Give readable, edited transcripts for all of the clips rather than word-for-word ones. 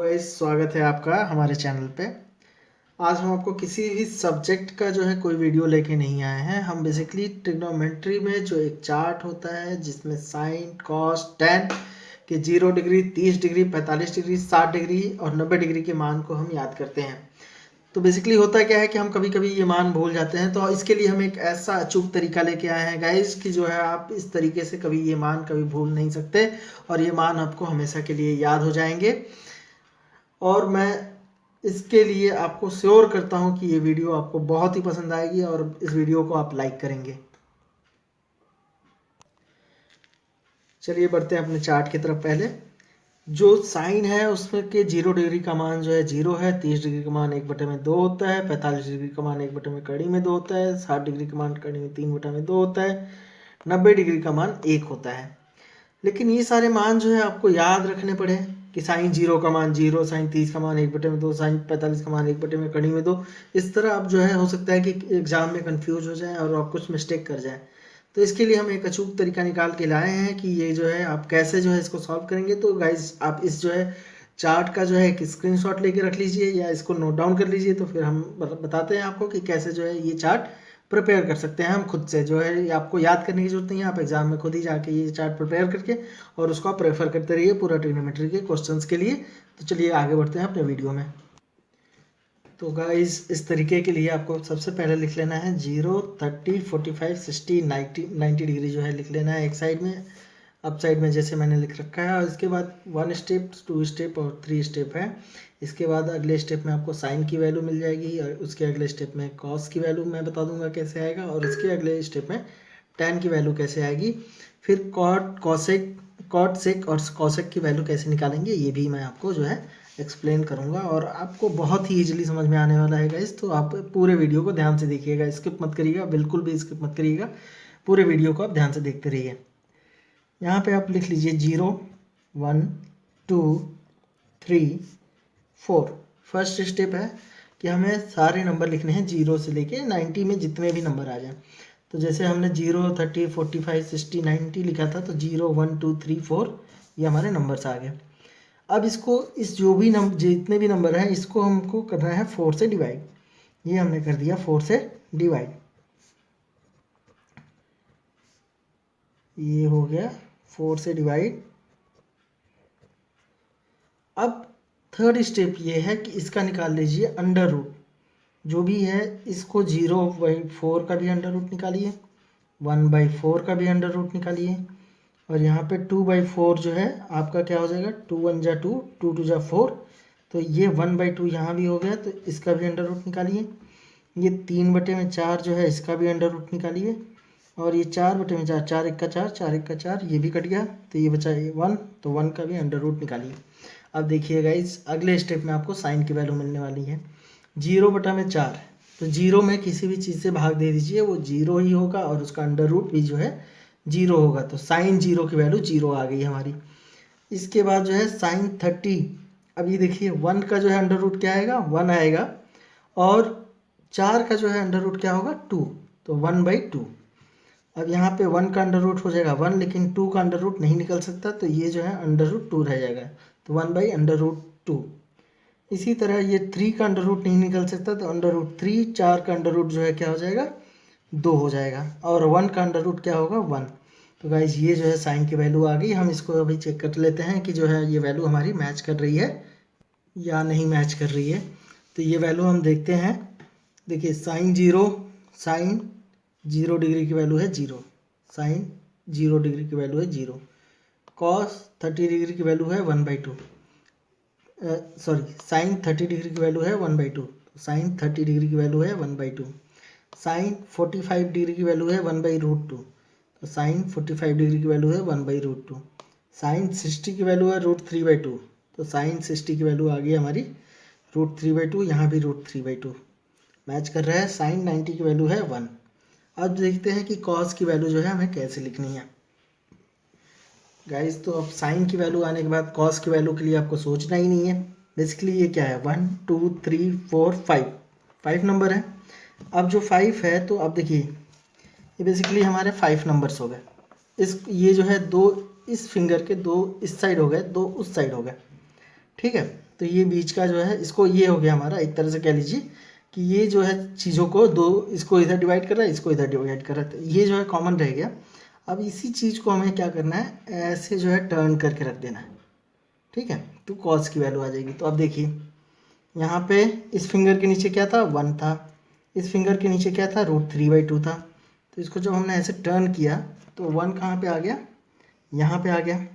Guys, स्वागत है आपका हमारे चैनल पे। आज हम आपको किसी भी सब्जेक्ट का जो है कोई वीडियो लेके नहीं आए हैं। हम बेसिकली ट्रिग्नोमेट्री में जो एक चार्ट होता है जिसमें साइन कॉस टेन के 0 डिग्री 30 डिग्री 45 डिग्री 60 डिग्री और 90 डिग्री के मान को हम याद करते हैं। तो बेसिकली होता क्या है कि हम कभी कभी ये मान भूल जाते हैं, तो इसके लिए हम एक ऐसा अचूक तरीका लेके आए हैं गाइस कि जो है आप इस तरीके से कभी ये मान कभी भूल नहीं सकते और ये मान आपको हमेशा के लिए याद हो जाएंगे। और मैं इसके लिए आपको श्योर करता हूँ कि ये वीडियो आपको बहुत ही पसंद आएगी और इस वीडियो को आप लाइक करेंगे। चलिए बढ़ते हैं अपने चार्ट की तरफ। पहले जो साइन है उसमें के 0 डिग्री का मान जो है 0 है, 30 डिग्री का मान 1/2 होता है, 45 डिग्री का मान 1/2 होता है, 60 डिग्री का मान 3/2 होता है, 90 डिग्री का मान 1 होता है। लेकिन ये सारे मान जो है आपको याद रखने पड़े कि साइन 0 का मान 0, साइन 30 का मान 1/2, साइन 45 का मान 1/2। इस तरह आप जो है हो सकता है कि एग्जाम में कंफ्यूज हो जाए और आप कुछ मिस्टेक कर जाए। तो इसके लिए हम एक अचूक तरीका निकाल के लाए हैं कि ये जो है आप कैसे जो है इसको सॉल्व करेंगे। तो गाइज आप इस जो है चार्ट का जो है एक स्क्रीनशॉट लेके रख लीजिए या इसको नोट डाउन कर लीजिए, तो फिर हम बताते हैं आपको कि कैसे जो है ये चार्ट प्रिपेयर कर सकते हैं हम खुद से। जो है आपको याद करने की जरूरत नहीं है, आप एग्जाम में खुद ही जाके ये चार्ट प्रिपेयर करके और उसको आप प्रेफर करते रहिए पूरा ट्रिग्नोमेट्री के क्वेश्चंस के लिए। तो चलिए आगे बढ़ते हैं अपने वीडियो में। तो गाइस इस तरीके के लिए आपको सबसे पहले लिख लेना है 0, 30, 45, 60, 90 डिग्री जो है लिख लेना है एक साइड में, अप साइड में जैसे मैंने लिख रखा है। और इसके बाद 1 स्टेप 2 स्टेप और 3 स्टेप है। इसके बाद अगले स्टेप में आपको साइन की वैल्यू मिल जाएगी और उसके अगले स्टेप में कॉस की वैल्यू मैं बता दूंगा कैसे आएगा, और इसके अगले स्टेप में टैन की वैल्यू कैसे आएगी। फिर कॉट सेक और कॉसेक की वैल्यू कैसे निकालेंगे ये भी मैं आपको जो है एक्सप्लेन करूंगा और आपको बहुत ही इजीली समझ में आने वाला है गाइस। तो आप पूरे वीडियो को ध्यान से देखिएगा, स्किप मत करिएगा, बिल्कुल भी स्किप मत करिएगा, पूरे वीडियो को आप ध्यान से देखते रहिए। यहाँ पे आप लिख लीजिए 0, 1, 2, 3, 4। फर्स्ट स्टेप है कि हमें सारे नंबर लिखने हैं 0 से लेके 90 में जितने भी नंबर आ जाए। तो जैसे हमने 0, 30, 45, 60, 90 लिखा था, तो 0, 1, 2, 3, 4 ये हमारे नंबर्स आ गए। अब इसको इस जो भी नंबर जितने भी नंबर हैं इसको हमको करना है 4 से डिवाइड। ये हमने कर दिया 4 से डिवाइड, ये हो गया 4 से डिवाइड। अब थर्ड स्टेप ये है कि इसका निकाल लीजिए अंडर रूट। जो भी है इसको 0/4 का भी अंडर रूट निकालिए, 1/4 का भी अंडर रूट निकालिए, और यहाँ पे 2/4 जो है आपका क्या हो जाएगा, 2 1 जा 2, 2 2 जा 4, तो ये 1/2 यहाँ भी हो गया, तो इसका भी अंडर रूट निकालिए। ये 3/4 जो है इसका भी अंडर रूट निकालिए, और ये 4/4, 4 1 का 4, 4 1 का 4, ये भी कट गया, तो ये बचा 1, तो 1 का भी अंडर रूट निकालिए। अब देखिएगा इस अगले स्टेप में आपको साइन की वैल्यू मिलने वाली है 0/4। तो 0 में किसी भी चीज़ से भाग दे दीजिए, वो 0 ही होगा और उसका अंडर रूट भी जो है 0 होगा। तो साइन 0 की वैल्यू 0 आ गई हमारी। इसके बाद जो है साइन 30। अब ये देखिए 1 का जो है अंडर रूट क्या आएगा, 1 आएगा, और 4 का जो है अंडर रूट क्या होगा, 2, तो 1/2। अब यहाँ पे 1 का अंडर रूट हो जाएगा 1, लेकिन 2 का अंडर रूट नहीं निकल सकता, तो ये जो है अंडर रूट 2 रह जाएगा, तो 1/√2। इसी तरह ये 3 का अंडर रूट नहीं निकल सकता, तो अंडर रूट 3, 4 का अंडर रूट जो है क्या हो जाएगा, 2 हो जाएगा, और 1 का अंडर रूट क्या होगा, 1। तो गाइज ये जो है साइन की वैल्यू आ गई। हम इसको अभी चेक कर लेते हैं कि जो है ये वैल्यू हमारी मैच कर रही है या नहीं मैच कर रही है। तो ये वैल्यू हम देखते हैं। देखिए साइन 0 डिग्री की वैल्यू है 0, साइन 0 डिग्री की वैल्यू है 0, कॉस 30 डिग्री की वैल्यू है 1/2, साइन 30 डिग्री की वैल्यू है 1/2, साइन 30 डिग्री की वैल्यू है 1/2, साइन 45 डिग्री की वैल्यू है 1/√2, तो साइन 45 डिग्री की वैल्यू है 1/√2, साइन 60 की वैल्यू है √3/2, तो साइन 60 की वैल्यू आ गई हमारी √3/2, यहाँ भी √3/2 मैच कर रहा है। साइन 90 की वैल्यू है 1। अब देखते हैं कि कॉस की वैल्यू जो है हमें कैसे लिखनी है गाइस। तो अब साइन की वैल्यू आने के बाद कॉस की वैल्यू के लिए आपको सोचना ही नहीं है। बेसिकली ये क्या है, 1 2 3 4 5 नंबर है। अब जो 5 है, तो अब देखिए ये बेसिकली हमारे 5 नंबर्स हो गए। ये जो है 2 इस फिंगर के 2 इस साइड हो गए, 2 उस साइड हो गए, ठीक है। तो तो ये बीच का जो है इसको ये हो गया हमारा, एक तरह से कह लीजिए कि ये जो है चीज़ों को दो, इसको इधर डिवाइड कर रहा है, इसको इधर डिवाइड कर रहा है, तो ये जो है कॉमन रह गया। अब इसी चीज़ को हमें क्या करना है, ऐसे जो है टर्न करके रख देना है, ठीक है। तो कॉस की वैल्यू आ जाएगी। तो अब देखिए यहाँ पे इस फिंगर के नीचे क्या था, 1 था, इस फिंगर के नीचे क्या था, √3/2 था। तो इसको जब हमने ऐसे टर्न किया तो 1 कहाँ पे आ गया, यहाँ पे आ गया,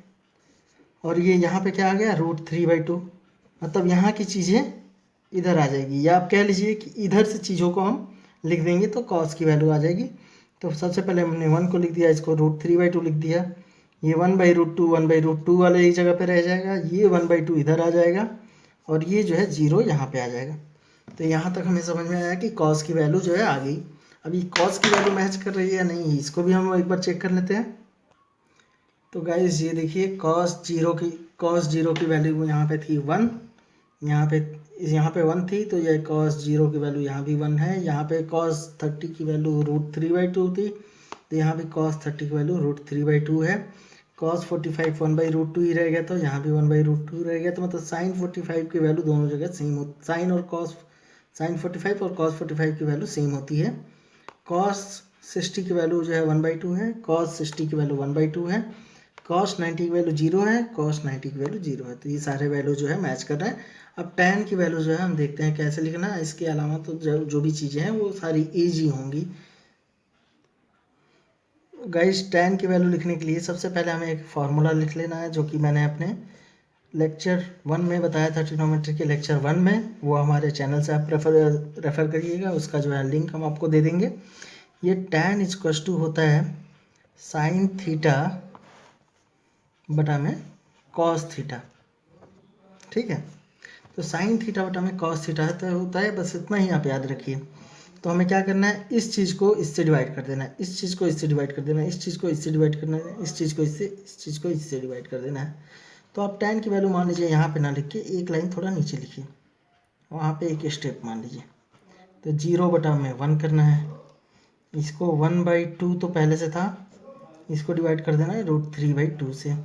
और ये यहाँ पे क्या आ गया, √3/2। मतलब यहाँ की चीज़ें इधर आ जाएगी, या आप कह लीजिए कि इधर से चीज़ों को हम लिख देंगे तो कॉस की वैल्यू आ जाएगी। तो सबसे पहले हमने 1 को लिख दिया, इसको √3/2 लिख दिया, ये 1/√2 1/√2 वाले ही जगह पे रह जाएगा, ये 1/2 इधर आ जाएगा, और ये जो है 0 यहाँ पे आ जाएगा। तो यहाँ तक हमें समझ में आया कि कॉस की वैल्यू जो है आ गई। अभी कॉस की वैल्यू मैच कर रही है या नहीं, इसको भी हम एक बार चेक कर लेते हैं। तो गाइस ये देखिए cos 0 की वैल्यू यहाँ पे थी 1, यहाँ पे 1 थी, तो ये cos 0 की वैल्यू यहाँ भी 1 है। यहाँ पे cos 30 की वैल्यू √3/2 थी, तो यहाँ भी cos 30 की वैल्यू √3/2 है। cos 45 1/√2 ही रह गया, तो यहाँ भी 1/√2 रह गया। तो मतलब sin 45 की वैल्यू दोनों जगह सेम होती, sin 45 और cos 45 की वैल्यू सेम होती है। cos 60 की वैल्यू जो है 1/2 है, cos 60 की वैल्यू 1/2 है, cos 90 की वैल्यू 0 है, cos 90 की वैल्यू 0 है। तो ये सारे वैल्यू जो है मैच कर रहे हैं। अब tan की वैल्यू जो है हम देखते हैं कैसे लिखना है। इसके अलावा तो जो भी चीज़ें हैं वो सारी इजी होंगी। गाइस tan की वैल्यू लिखने के लिए सबसे पहले हमें एक फार्मूला लिख लेना है, जो कि मैंने अपने लेक्चर 1 में बताया था, ट्रिग्नोमेट्री के लेक्चर 1 में। वो हमारे चैनल से आप रेफ़र करिएगा, उसका जो है लिंक हम आपको दे देंगे। ये tan = होता है sin थीटा बटा में cos थीटा, ठीक है। तो sin थीटा बटा में cos थीटा होता है, बस इतना ही आप याद रखिए। तो हमें क्या करना है, इस चीज़ को इससे डिवाइड कर देना है, इस चीज़ को इससे डिवाइड कर देना है, इस चीज़ को इससे डिवाइड करना है, इस चीज़ को इससे, इस चीज़ को इससे डिवाइड कर देना है। तो आप tan की वैल्यू मान लीजिए यहाँ पे ना लिख के एक लाइन थोड़ा नीचे लिखिए, वहाँ पे एक स्टेप मान लीजिए। तो 0 बटा में 1 करना है, इसको 1/2 तो पहले से था, इसको डिवाइड कर देना है √3/2 से।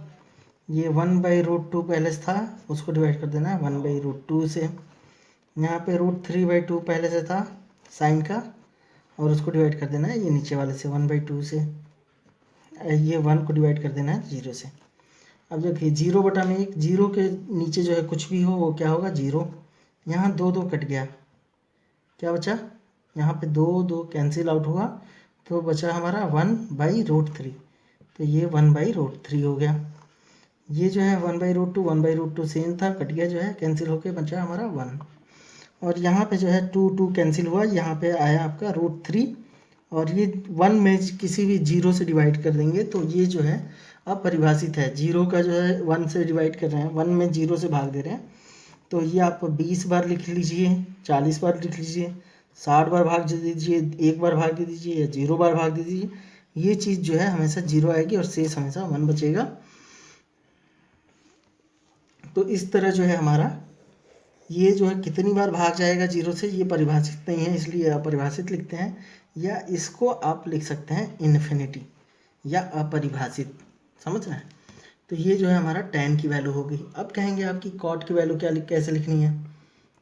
ये 1/√2 पहले से था, उसको डिवाइड कर देना है 1/√2 से। यहाँ पे √3/2 पहले से था साइन का, और उसको डिवाइड कर देना है ये नीचे वाले से 1/2 से। ये 1 को डिवाइड कर देना है 0 से। अब देखिए 0 बटा में 1, 0 के नीचे जो है कुछ भी हो वो क्या होगा, 0। यहाँ 2 2 कट गया, क्या बचा, यहाँ पे 2 2 कैंसिल आउट हुआ, तो बचा हमारा 1/√3। तो ये 1/√3 हो गया। ये जो है 1/√2 सेम था, कट गया, जो है कैंसिल होके बचा हमारा 1। और यहाँ पे जो है 2 2 कैंसिल हुआ, यहाँ पे आया आपका √3, और ये 1 में किसी भी 0 से डिवाइड कर देंगे तो ये जो है अपरिभाषित है। 0 का जो है 1 से डिवाइड कर रहे हैं, 1 में 0 से भाग दे रहे हैं, तो ये आप 20 बार लिख लीजिए, 40 बार लिख लीजिए, 60 बार भाग दे दीजिए, 1 बार भाग दे दीजिए, या 0 बार भाग दे दीजिए, ये चीज़ जो है हमेशा 0 आएगी और शेष हमेशा 1 बचेगा। तो इस तरह जो है हमारा ये जो है कितनी बार भाग जाएगा 0 से, ये परिभाषित नहीं है, इसलिए अपरिभाषित लिखते हैं, या इसको आप लिख सकते हैं इन्फिनिटी या अपरिभाषित, समझ रहे हैं। तो ये जो है हमारा tan की वैल्यू हो गई। अब कहेंगे आपकी cot की वैल्यू कैसे लिखनी है।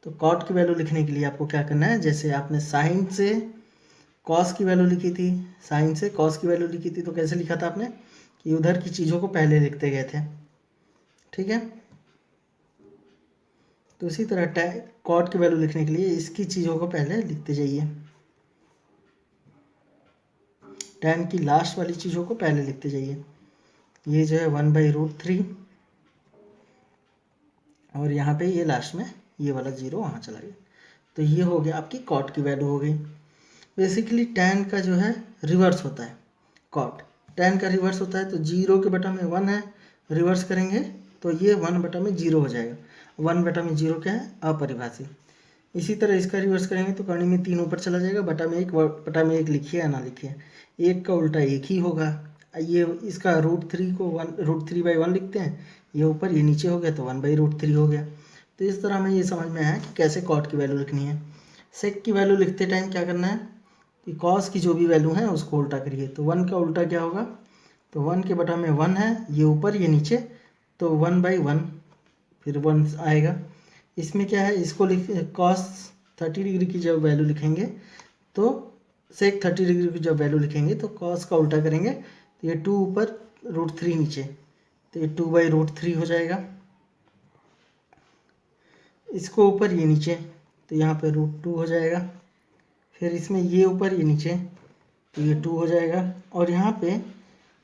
तो cot की वैल्यू लिखने के लिए आपको क्या करना है, जैसे आपने sin से cos की वैल्यू लिखी थी, sin से cos की वैल्यू लिखी थी, तो कैसे लिखा था आपने कि उधर की चीज़ों को पहले लिखते गए थे, ठीक है। तो इसी तरह cot की वैल्यू लिखने के लिए इसकी चीज़ों को पहले लिखते जाइए, tan की लास्ट वाली चीज़ों को पहले लिखते जाइए। ये जो है 1/√3, और यहाँ पे ये लास्ट में ये वाला 0 वहाँ चला गया। तो ये हो गया आपकी cot की वैल्यू हो गई। बेसिकली tan का जो है रिवर्स होता है, tan का रिवर्स होता है, तो 0 के बटा में 1 है, रिवर्स करेंगे तो ये 1 बटा में 0 हो जाएगा। 1 बटा में 0 क्या है, अपरिभाषित। इसी तरह इसका रिवर्स करेंगे तो करनी में 3 ऊपर चला जाएगा, बटा में 1 लिखिए या ना लिखिए, 1 का उल्टा 1 ही होगा। ये इसका √3 को √3/1 लिखते हैं, ये ऊपर ये नीचे हो गया, तो 1/√3 हो गया। तो इस तरह हमें ये समझ में आया कि कैसे cot की वैल्यू लिखनी है। sec की वैल्यू लिखते टाइम क्या करना है कि cos की जो भी वैल्यू है उसको उल्टा करिए। तो 1 का उल्टा क्या होगा, तो 1 के बटा में 1 है, ये ऊपर ये नीचे, तो 1/1 फिर 1 आएगा। इसमें क्या है, इसको cos 30 डिग्री की जब वैल्यू लिखेंगे तो sec 30 डिग्री की जब वैल्यू लिखेंगे तो cos का उल्टा करेंगे तो ये 2 ऊपर √3 नीचे, तो ये 2/√3 हो जाएगा। इसको ऊपर ये नीचे, तो यहाँ पे √2 हो जाएगा। फिर इसमें ये ऊपर ये नीचे, तो ये 2 हो जाएगा। और यहाँ पे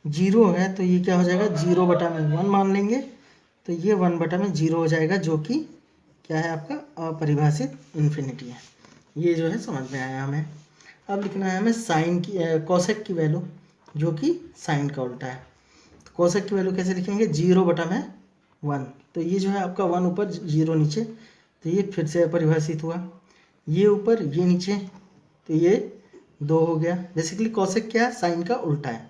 0 है तो ये क्या हो जाएगा, 0/1 मान लेंगे, तो ये 1/0 हो जाएगा, जो कि क्या है आपका अपरिभाषित इन्फिनिटी है। ये जो है समझ में आया हमें। अब लिखना है हमें साइन की कोसेक की वैल्यू, जो कि साइन का उल्टा है। तो कोसेक की वैल्यू कैसे लिखेंगे, 0/1, तो ये जो है आपका 1 ऊपर 0 नीचे, तो ये फिर से अपरिभाषित हुआ। ये ऊपर ये नीचे, तो ये 2 हो गया। बेसिकली कोसेक क्या है, साइन का उल्टा है,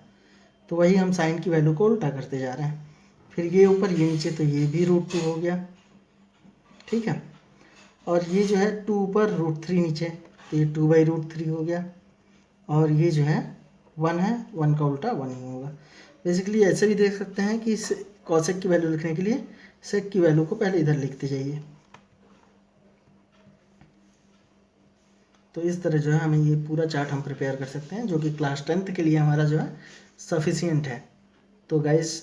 तो वही हम साइन की वैल्यू को उल्टा करते जा रहे हैं। फिर ये ऊपर ये नीचे, तो ये भी √2 हो गया, ठीक है। और ये जो है 2 ऊपर √3 नीचे, तो ये 2/√3 हो गया। और ये जो है 1 है, 1 का उल्टा 1 ही होगा। बेसिकली ऐसे भी देख सकते हैं कि इस कॉसेक की वैल्यू लिखने के लिए सेक की वैल्यू को पहले इधर लिखते जाइए। तो इस तरह जो है हमें ये पूरा चार्ट हम प्रिपेयर कर सकते हैं, जो कि क्लास 10th के लिए हमारा जो है सफिशियंट है। तो गाइस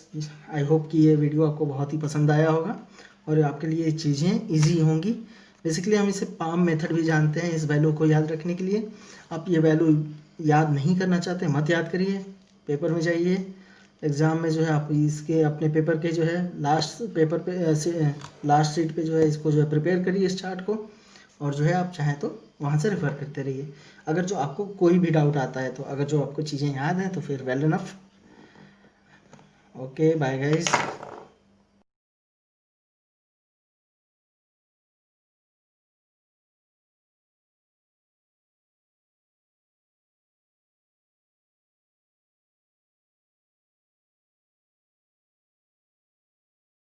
आई होप कि ये वीडियो आपको बहुत ही पसंद आया होगा और आपके लिए ये चीज़ें इजी होंगी। बेसिकली हम इसे पाम मेथड भी जानते हैं इस वैल्यू को याद रखने के लिए। आप ये वैल्यू याद नहीं करना चाहते मत याद करिए, पेपर में जाइए, एग्ज़ाम में जो है आप इसके अपने पेपर के जो है लास्ट पेपर पे लास्ट शीट पे जो है इसको जो है प्रिपेयर करिए इस चार्ट को, और जो है आप चाहें तो वहाँ से रेफर करते रहिए। अगर जो आपको कोई भी डाउट आता है, तो अगर जो आपको चीज़ें याद हैं तो फिर well enough. Okay bye guys.